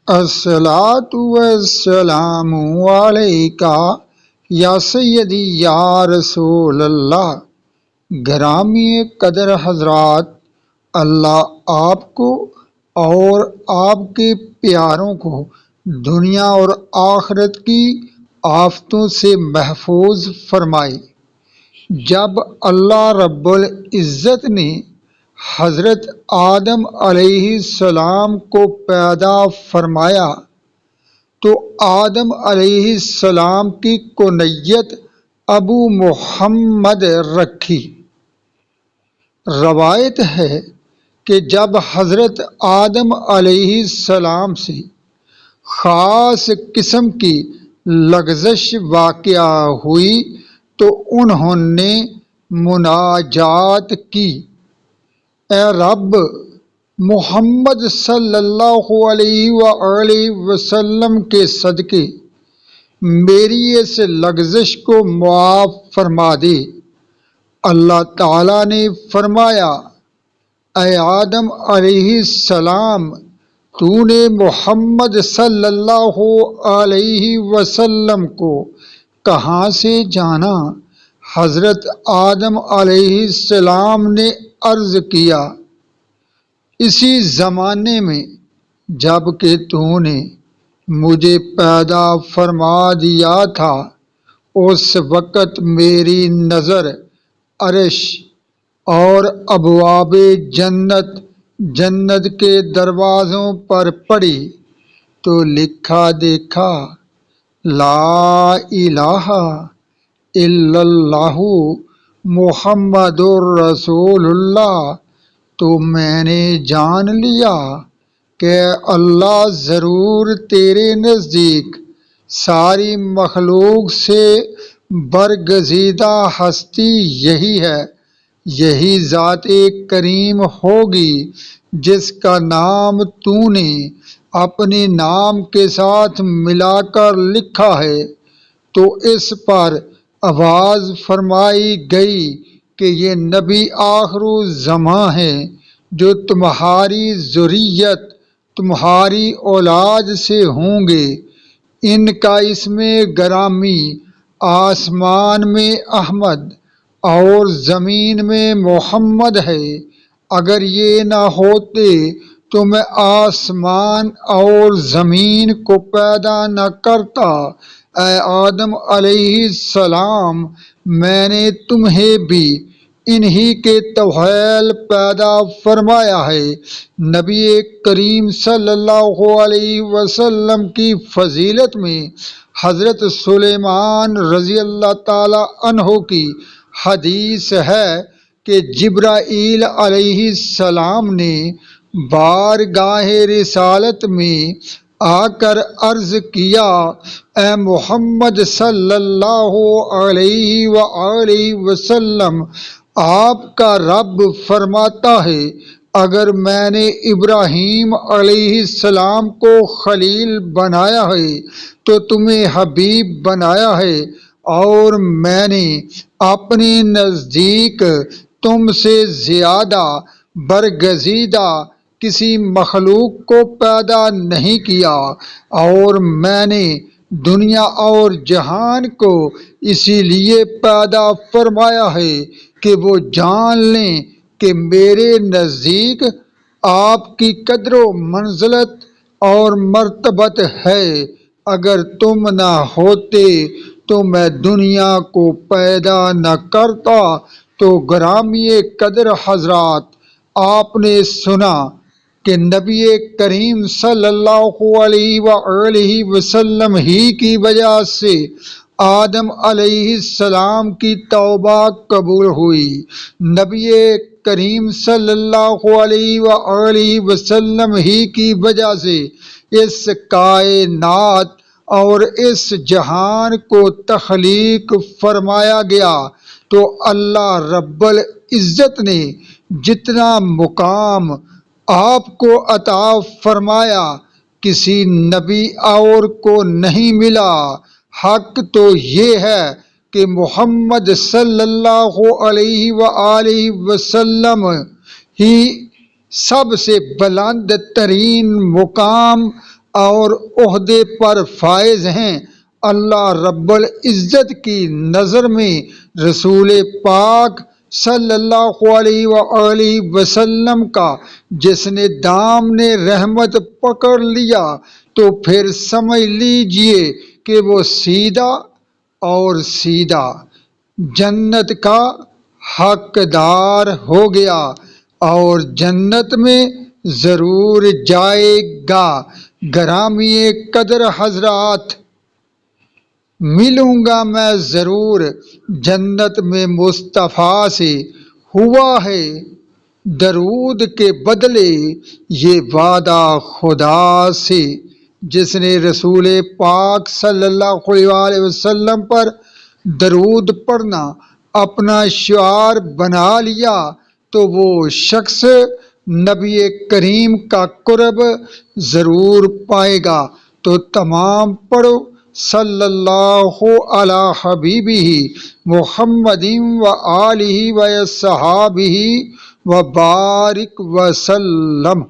الصلاۃ والسلام علیکہ یا سیدی یا رسول اللہ۔ گرامی قدر حضرات، اللہ آپ کو اور آپ کے پیاروں کو دنیا اور آخرت کی آفتوں سے محفوظ فرمائے۔ جب اللہ رب العزت نے حضرت آدم علیہ السلام کو پیدا فرمایا تو آدم علیہ السلام کی کنیت ابو محمد رکھی۔ روایت ہے کہ جب حضرت آدم علیہ السلام سے خاص قسم کی لغزش واقع ہوئی تو انہوں نے مناجات کی، اے رب، محمد صلی اللہ علیہ وآلہ وسلم کے صدقے میری اس لغزش کو معاف فرما دے۔ اللہ تعالیٰ نے فرمایا، اے آدم علیہ السلام، تو نے محمد صلی اللہ علیہ وسلم کو کہاں سے جانا؟ حضرت آدم علیہ السلام نے عرض کیا، اسی زمانے میں جب کہ تو نے مجھے پیدا فرما دیا تھا، اس وقت میری نظر عرش اور ابواب جنت کے دروازوں پر پڑی تو لکھا دیکھا، لا الہ الا اللہ محمد الرسول اللہ۔ تو میں نے جان لیا کہ اللہ ضرور تیرے نزدیک ساری مخلوق سے برگزیدہ ہستی یہی ہے، یہی ذات کریم ہوگی جس کا نام تو نے اپنے نام کے ساتھ ملا کر لکھا ہے۔ تو اس پر آواز فرمائی گئی کہ یہ نبی آخر الزماں ہے جو تمہاری ذریت، تمہاری اولاد سے ہوں گے۔ ان کا اسم گرامی آسمان میں احمد اور زمین میں محمد ہے۔ اگر یہ نہ ہوتے تو میں آسمان اور زمین کو پیدا نہ کرتا۔ اے آدم علیہ السلام، میں نے تمہیں بھی انہی کے طفیل پیدا فرمایا ہے۔ نبی کریم صلی اللہ علیہ وسلم کی فضیلت میں حضرت سلیمان رضی اللہ تعالی عنہ کی حدیث ہے کہ جبرائیل علیہ السلام نے بارگاہ رسالت میں آ کر عرض کیا، اے محمد صلی اللہ علیہ وآلہ وسلم، آپ کا رب فرماتا ہے، اگر میں نے ابراہیم علیہ السلام کو خلیل بنایا ہے تو تمہیں حبیب بنایا ہے، اور میں نے اپنے نزدیک تم سے زیادہ برگزیدہ کسی مخلوق کو پیدا نہیں کیا، اور میں نے دنیا اور جہان کو اسی لیے پیدا فرمایا ہے کہ وہ جان لیں کہ میرے نزدیک آپ کی قدر و منزلت اور مرتبت ہے۔ اگر تم نہ ہوتے تو میں دنیا کو پیدا نہ کرتا۔ تو گرامی قدر حضرات، آپ نے سنا کہ نبی کریم صلی اللہ علیہ وآلہ وسلم ہی کی وجہ سے آدم علیہ السلام کی توبہ قبول ہوئی۔ نبی کریم صلی اللہ علیہ وآلہ وسلم ہی کی وجہ سے اس کائنات اور اس جہان کو تخلیق فرمایا گیا۔ تو اللہ رب العزت نے جتنا مقام آپ کو عطا فرمایا کسی نبی اور کو نہیں ملا۔ حق تو یہ ہے کہ محمد صلی اللہ علیہ وآلہ وسلم ہی سب سے بلند ترین مقام اور عہدے پر فائز ہیں، اللہ رب العزت کی نظر میں رسول پاک صلی اللہ علیہ وآلہ وسلم کا جس نے دامن رحمت پکڑ لیا تو پھر سمجھ لیجئے کہ وہ سیدھا اور سیدھا جنت کا حقدار ہو گیا اور جنت میں ضرور جائے گا۔ گرامی قدر حضرات، ملوں گا میں ضرور جنت میں مصطفیٰ سے، ہوا ہے درود کے بدلے یہ وعدہ خدا سے۔ جس نے رسول پاک صلی اللہ علیہ وسلم پر درود پڑھنا اپنا شعار بنا لیا تو وہ شخص نبی کریم کا قرب ضرور پائے گا۔ تو تمام پڑھو صلی اللہ علی حبیبہ محمد و آلہ و صحابہ و بارک وسلم۔